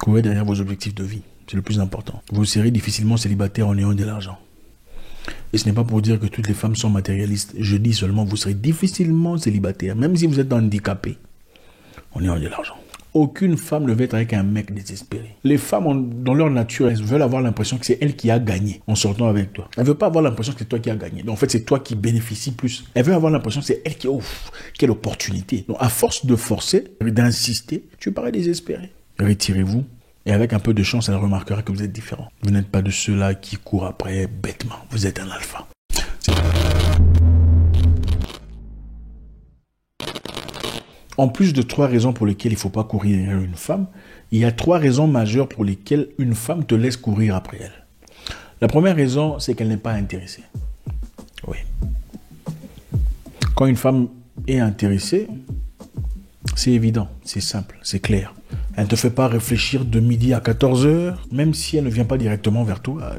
Courez derrière vos objectifs de vie. C'est le plus important. Vous serez difficilement célibataire en ayant de l'argent. Et ce n'est pas pour dire que toutes les femmes sont matérialistes. Je dis seulement vous serez difficilement célibataire, même si vous êtes handicapé, en ayant de l'argent. Aucune femme ne veut être avec un mec désespéré. Les femmes, dans leur nature, elles veulent avoir l'impression que c'est elle qui a gagné en sortant avec toi. Elle ne veut pas avoir l'impression que c'est toi qui as gagné. Donc, en fait, c'est toi qui bénéficies plus. Elle veut avoir l'impression que c'est elle qui... Ouf, quelle opportunité. Donc, à force de forcer, d'insister, tu parais désespéré. Retirez-vous. Et avec un peu de chance, elle remarquera que vous êtes différent. Vous n'êtes pas de ceux-là qui courent après bêtement. Vous êtes un alpha. En plus de 3 raisons pour lesquelles il ne faut pas courir derrière une femme, il y a 3 raisons majeures pour lesquelles une femme te laisse courir après elle. La première raison, c'est qu'elle n'est pas intéressée. Oui. Quand une femme est intéressée, c'est évident, c'est simple, c'est clair. Elle ne te fait pas réfléchir de midi à 14h, même si elle ne vient pas directement vers toi.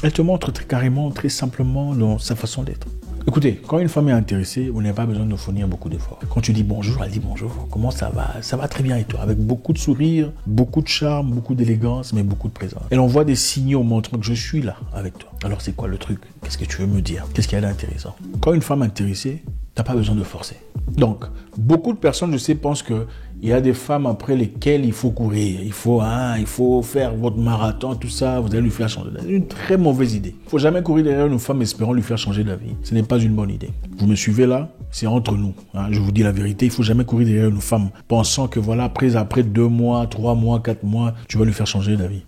Elle te montre très carrément, très simplement dans sa façon d'être. Écoutez, quand une femme est intéressée, vous n'avez pas besoin de fournir beaucoup d'efforts. Quand tu dis bonjour, elle dit bonjour. Comment ça va? Ça va très bien et toi? Avec beaucoup de sourire, beaucoup de charme, beaucoup d'élégance, mais beaucoup de présence. Elle envoie des signaux montrant que je suis là avec toi. Alors c'est quoi le truc? Qu'est-ce que tu veux me dire? Qu'est-ce qu'il y a d'intéressant? Quand une femme est intéressée, tu n'as pas besoin de forcer. Donc, beaucoup de personnes, je sais, pensent que il y a des femmes après lesquelles il faut courir. Il faut faire votre marathon, tout ça. Vous allez lui faire changer d'avis. C'est une très mauvaise idée. Il ne faut jamais courir derrière une femme espérant lui faire changer d'avis. Ce n'est pas une bonne idée. Vous me suivez là? C'est entre nous. Je vous dis la vérité. Il ne faut jamais courir derrière une femme pensant que voilà, après 2 mois, 3 mois, 4 mois, tu vas lui faire changer d'avis.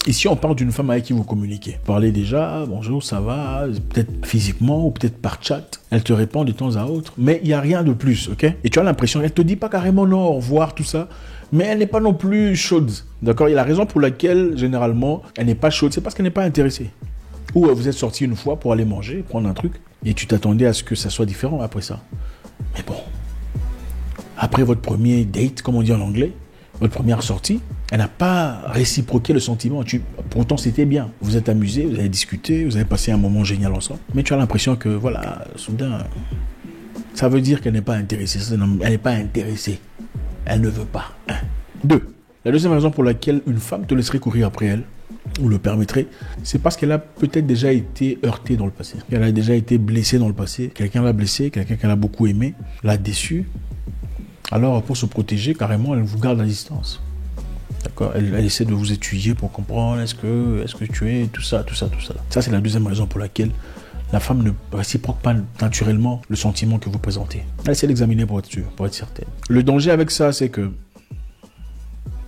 Ici, on parle d'une femme avec qui vous communiquez. Parlez déjà, bonjour, ça va, peut-être physiquement ou peut-être par chat. Elle te répond de temps à autre, mais il n'y a rien de plus, ok? Et tu as l'impression, elle ne te dit pas carrément non, au revoir, tout ça, mais elle n'est pas non plus chaude, d'accord? Et la raison pour laquelle, généralement, elle n'est pas chaude, c'est parce qu'elle n'est pas intéressée. Ou vous êtes sorti une fois pour aller manger, prendre un truc, et tu t'attendais à ce que ça soit différent après ça. Mais bon, après votre premier date, comme on dit en anglais, votre première sortie, elle n'a pas réciproqué le sentiment. Pourtant, c'était bien. Vous êtes amusés, vous avez discuté, vous avez passé un moment génial ensemble. Mais tu as l'impression que, voilà, soudain, ça veut dire qu'elle n'est pas intéressée. Elle n'est pas intéressée. Elle ne veut pas. 2. La deuxième raison pour laquelle une femme te laisserait courir après elle, ou le permettrait, c'est parce qu'elle a peut-être déjà été heurtée dans le passé. Elle a déjà été blessée dans le passé. Quelqu'un l'a blessée, quelqu'un qu'elle a beaucoup aimé, l'a déçue. Alors, pour se protéger, carrément, elle vous garde à distance. D'accord? Elle essaie de vous étudier pour comprendre est-ce que tu es, tout ça. Ça, c'est la deuxième raison pour laquelle la femme ne réciproque pas naturellement le sentiment que vous présentez. Elle essaie d'examiner pour être sûre, pour être certaine. Le danger avec ça, c'est que,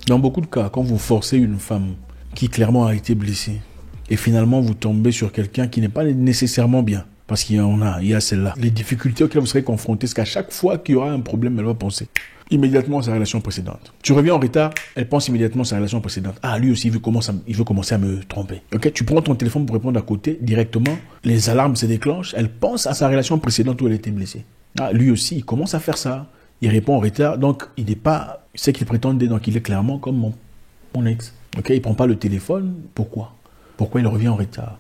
dans beaucoup de cas, quand vous forcez une femme qui clairement a été blessée, et finalement vous tombez sur quelqu'un qui n'est pas nécessairement bien, parce qu'il y a celle-là. Les difficultés auxquelles vous serez confrontés, c'est qu'à chaque fois qu'il y aura un problème, elle va penser immédiatement à sa relation précédente. Tu reviens en retard, elle pense immédiatement à sa relation précédente. Ah, lui aussi, il veut commencer à me tromper. Ok, tu prends ton téléphone pour répondre à côté, directement, les alarmes se déclenchent, elle pense à sa relation précédente où elle était blessée. Ah, lui aussi, il commence à faire ça. Il répond en retard, donc il n'est pas ce qu'il prétendait, donc il est clairement comme mon ex. Ok, il prend pas le téléphone, pourquoi il revient en retard?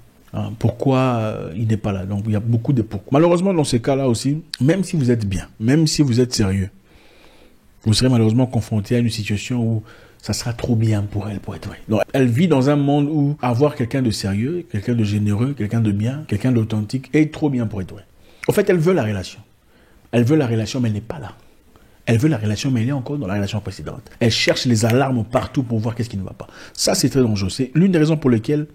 Pourquoi il n'est pas là? Donc il y a beaucoup de pourquoi. Malheureusement, dans ces cas-là aussi, même si vous êtes bien, même si vous êtes sérieux, vous serez malheureusement confronté à une situation où ça sera trop bien pour elle, pour être vrai. Donc, elle vit dans un monde où avoir quelqu'un de sérieux, quelqu'un de généreux, quelqu'un de bien, quelqu'un d'authentique est trop bien pour être vrai. En fait, elle veut la relation. Elle veut la relation, mais elle n'est pas là. Elle veut la relation, mais elle est encore dans la relation précédente. Elle cherche les alarmes partout pour voir qu'est-ce qui ne va pas. Ça, c'est très dangereux. C'est l'une des raisons pour lesquelles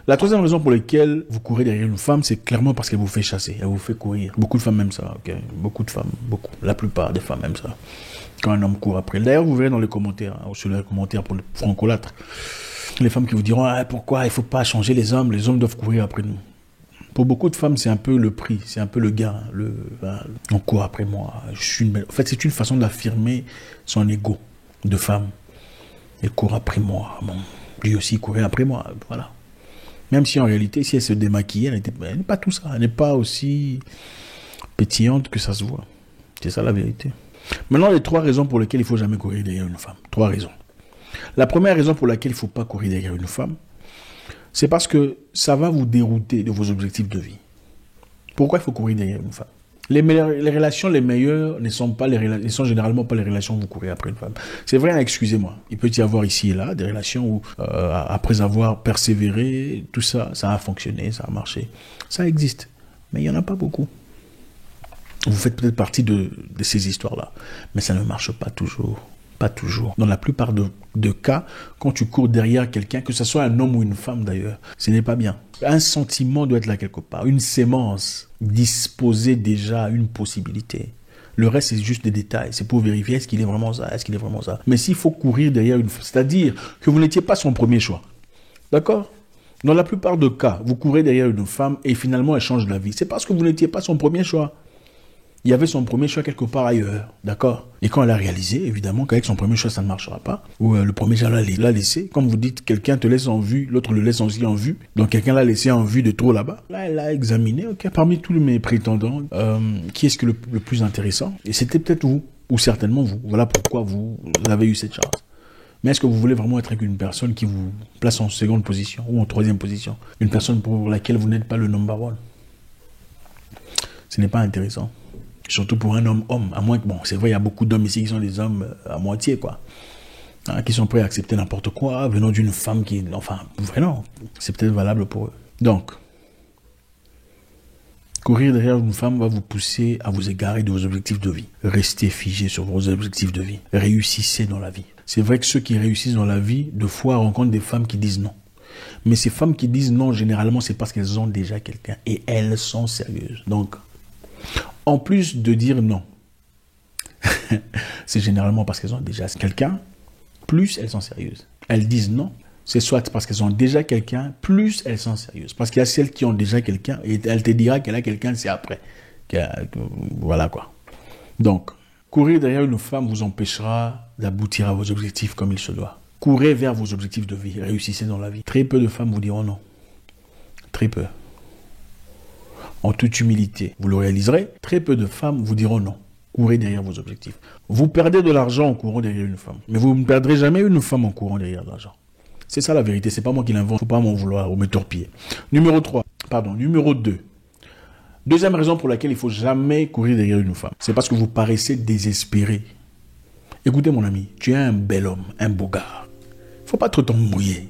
La troisième raison pour laquelle vous courez derrière une femme, c'est clairement parce qu'elle vous fait chasser, elle vous fait courir. Beaucoup de femmes aiment ça, ok? Beaucoup de femmes, beaucoup. La plupart des femmes aiment ça. Quand un homme court après. D'ailleurs, vous verrez dans les commentaires, sur les commentaires pour le francolâtre, les femmes qui vous diront pourquoi il ne faut pas changer les hommes doivent courir après nous. Pour beaucoup de femmes, c'est un peu le prix, c'est un peu le gain. On court après moi, je suis une belle. En fait, c'est une façon d'affirmer son ego de femme. Elle court après moi. Bon, lui aussi il courait après moi. Voilà. Même si en réalité, si elle se démaquillait, elle n'est pas tout ça. Elle n'est pas aussi pétillante que ça se voit. C'est ça la vérité. Maintenant, les 3 raisons pour lesquelles il ne faut jamais courir derrière une femme. 3 raisons. La première raison pour laquelle il ne faut pas courir derrière une femme, c'est parce que ça va vous dérouter de vos objectifs de vie. Pourquoi il faut courir derrière une femme? Les relations les meilleures ne sont généralement pas les relations où vous courez après une femme. C'est vrai, hein, excusez-moi. Il peut y avoir ici et là des relations où, après avoir persévéré, tout ça, ça a fonctionné, ça a marché. Ça existe. Mais il n'y en a pas beaucoup. Vous faites peut-être partie de ces histoires-là. Mais ça ne marche pas toujours. Pas toujours. Dans la plupart de cas, quand tu cours derrière quelqu'un, que ce soit un homme ou une femme d'ailleurs, ce n'est pas bien. Un sentiment doit être là quelque part. Une sémence disposer déjà une possibilité. Le reste, c'est juste des détails. C'est pour vérifier est-ce qu'il est vraiment ça, est-ce qu'il est vraiment ça. Mais s'il faut courir derrière une femme, c'est-à-dire que vous n'étiez pas son premier choix. D'accord ? Dans la plupart des cas, vous courez derrière une femme et finalement elle change d'avis. C'est parce que vous n'étiez pas son premier choix. Il y avait son premier choix quelque part ailleurs, d'accord? Et quand elle a réalisé, évidemment, qu'avec son premier choix, ça ne marchera pas, ou le premier choix l'a laissé, comme vous dites, quelqu'un te laisse en vue, l'autre le laisse aussi en vue, donc quelqu'un l'a laissé en vue de trop là-bas. Là, elle a examiné, ok, parmi tous mes prétendants, qui est-ce que le plus intéressant? Et c'était peut-être vous, ou certainement vous. Voilà pourquoi vous avez eu cette chance. Mais est-ce que vous voulez vraiment être avec une personne qui vous place en seconde position, ou en troisième position? Une personne pour laquelle vous n'êtes pas le number one? Ce n'est pas intéressant. Surtout pour un homme, à moins que, bon, c'est vrai, il y a beaucoup d'hommes ici qui sont des hommes à moitié, quoi. Hein, qui sont prêts à accepter n'importe quoi, venant d'une femme qui, enfin, vraiment, c'est peut-être valable pour eux. Donc, courir derrière une femme va vous pousser à vous égarer de vos objectifs de vie. Restez figé sur vos objectifs de vie. Réussissez dans la vie. C'est vrai que ceux qui réussissent dans la vie, de fois, rencontrent des femmes qui disent non. Mais ces femmes qui disent non, généralement, c'est parce qu'elles ont déjà quelqu'un et elles sont sérieuses. Donc, en plus de dire non, c'est généralement parce qu'elles ont déjà quelqu'un, plus elles sont sérieuses. Elles disent non, c'est soit parce qu'elles ont déjà quelqu'un, plus elles sont sérieuses. Parce qu'il y a celles qui ont déjà quelqu'un, et elle te dira qu'elle a quelqu'un, c'est après. Voilà quoi. Donc, courir derrière une femme vous empêchera d'aboutir à vos objectifs comme il se doit. Courez vers vos objectifs de vie, réussissez dans la vie. Très peu de femmes vous diront non. Très peu. En toute humilité, vous le réaliserez. Très peu de femmes vous diront non. Courez derrière vos objectifs. Vous perdez de l'argent en courant derrière une femme. Mais vous ne perdrez jamais une femme en courant derrière de l'argent. C'est ça la vérité. C'est pas moi qui l'invente. Faut pas m'en vouloir ou me torpiller. Numéro 2. Deuxième raison pour laquelle il faut jamais courir derrière une femme. C'est parce que vous paraissez désespéré. Écoutez mon ami, tu es un bel homme, un beau gars. Faut pas trop t'embrouiller.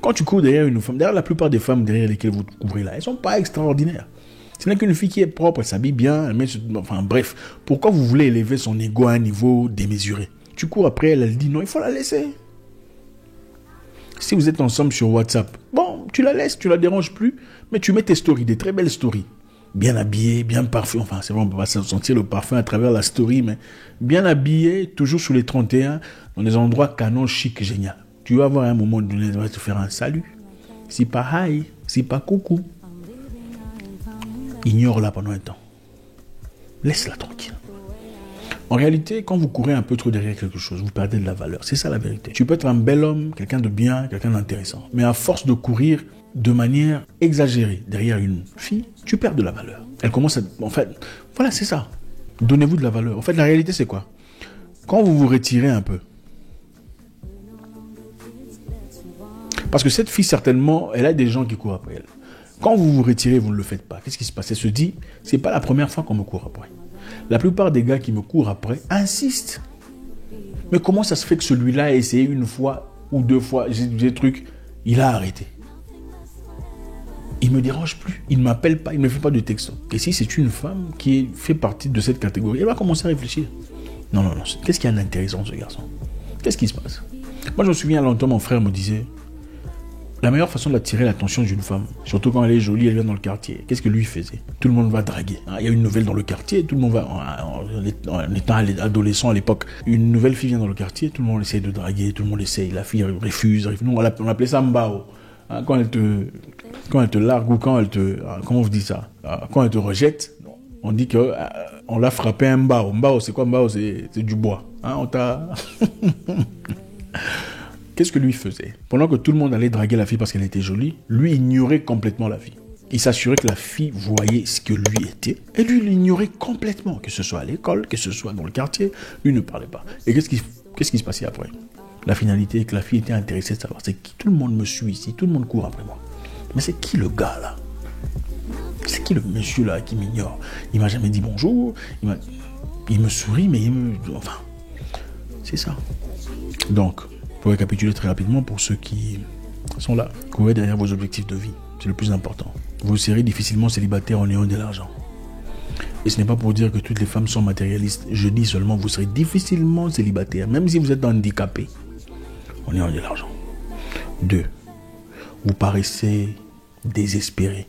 Quand tu cours derrière une femme, d'ailleurs la plupart des femmes derrière lesquelles vous courez là, elles sont pas extraordinaires. Ce n'est qu'une fille qui est propre, elle s'habille bien, enfin bref. Pourquoi vous voulez élever son ego à un niveau démesuré? Tu cours après elle, elle dit non, il faut la laisser. Si vous êtes ensemble sur WhatsApp, bon, tu la laisses, tu la déranges plus, mais tu mets tes stories, des très belles stories. Bien habillé, bien parfumé, enfin c'est vrai, on peut pas sentir le parfum à travers la story, mais bien habillé, toujours sous les 31, dans des endroits canon, chic, génial. Tu vas avoir un moment donné, tu vas te faire un salut. Si pas hi, si pas coucou. Ignore-la pendant un temps. Laisse-la tranquille. En réalité, quand vous courez un peu trop derrière quelque chose, vous perdez de la valeur. C'est ça la vérité. Tu peux être un bel homme, quelqu'un de bien, quelqu'un d'intéressant. Mais à force de courir de manière exagérée derrière une fille, tu perds de la valeur. Elle commence à... En fait, voilà, c'est ça. Donnez-vous de la valeur. En fait, la réalité, c'est quoi? Quand vous vous retirez un peu, parce que cette fille, certainement, elle a des gens qui courent après elle. Quand vous vous retirez, vous ne le faites pas. Qu'est-ce qui se passe? Elle se dit, c'est pas la première fois qu'on me court après. La plupart des gars qui me courent après insistent. Mais comment ça se fait que celui-là a essayé une fois ou deux fois, des trucs, il a arrêté. Il me dérange plus, il ne m'appelle pas, il ne me fait pas de texto. Et si c'est une femme qui fait partie de cette catégorie, elle va commencer à réfléchir. Non. Qu'est-ce qu'il y a d'intéressant dans ce garçon? Qu'est-ce qui se passe? Moi, je me souviens longtemps, mon frère me disait, la meilleure façon d'attirer l'attention d'une femme, surtout quand elle est jolie, elle vient dans le quartier. Qu'est-ce que lui faisait? Tout le monde va draguer. Il y a une nouvelle dans le quartier, tout le monde va, en étant adolescent à l'époque, une nouvelle fille vient dans le quartier, tout le monde essaie de draguer, tout le monde essaie, la fille refuse. Nous, on appelait ça mbao. Quand elle te largue ou quand elle te, comment on dit ça? Quand elle te rejette, on dit que on l'a frappé un mbao. Mbao, c'est quoi mbao? C'est du bois. On t'a... Qu'est-ce que lui faisait? Pendant que tout le monde allait draguer la fille parce qu'elle était jolie, lui ignorait complètement la fille. Il s'assurait que la fille voyait ce que lui était et lui l'ignorait complètement, que ce soit à l'école, que ce soit dans le quartier, lui ne parlait pas. Et qu'est-ce qui se passait après? La finalité est que la fille était intéressée de savoir c'est qui. Tout le monde me suit ici, tout le monde court après moi. Mais c'est qui le gars là? C'est qui le monsieur là qui m'ignore? Il m'a jamais dit bonjour. Il me sourit, mais enfin, c'est ça. Donc, pour récapituler très rapidement, pour ceux qui sont là, courez derrière vos objectifs de vie. C'est le plus important. Vous serez difficilement célibataire en ayant de l'argent. Et ce n'est pas pour dire que toutes les femmes sont matérialistes. Je dis seulement vous serez difficilement célibataire, même si vous êtes handicapé, en ayant de l'argent. 2. Vous paraissez désespéré.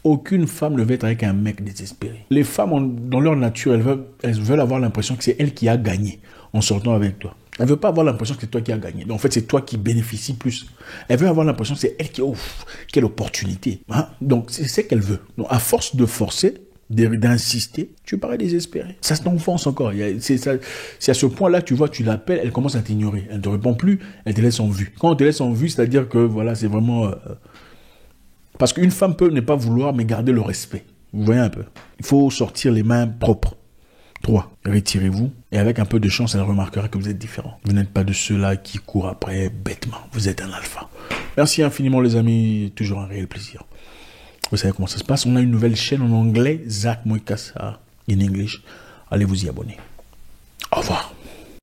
Aucune femme ne veut être avec un mec désespéré. Les femmes, dans leur nature, elles veulent avoir l'impression que c'est elle qui a gagné en sortant avec toi. Elle ne veut pas avoir l'impression que c'est toi qui as gagné. Donc, en fait, c'est toi qui bénéficies plus. Elle veut avoir l'impression que c'est elle qui... Ouf, quelle opportunité. Hein? Donc, c'est ce qu'elle veut. Donc, à force de forcer, d'insister, tu parais désespéré. Ça t'enfonce encore. C'est à ce point-là, tu vois, tu l'appelles, elle commence à t'ignorer. Elle ne te répond plus, elle te laisse en vue. Quand on te laisse en vue, c'est-à-dire que, voilà, c'est vraiment... Parce qu'une femme peut ne pas vouloir, mais garder le respect. Vous voyez un peu. Il faut sortir les mains propres. 3. Retirez-vous et avec un peu de chance, elle remarquera que vous êtes différent. Vous n'êtes pas de ceux-là qui courent après bêtement. Vous êtes un alpha. Merci infiniment les amis. Toujours un réel plaisir. Vous savez comment ça se passe. On a une nouvelle chaîne en anglais. Zach Moikassa in English. Allez vous y abonner. Au revoir.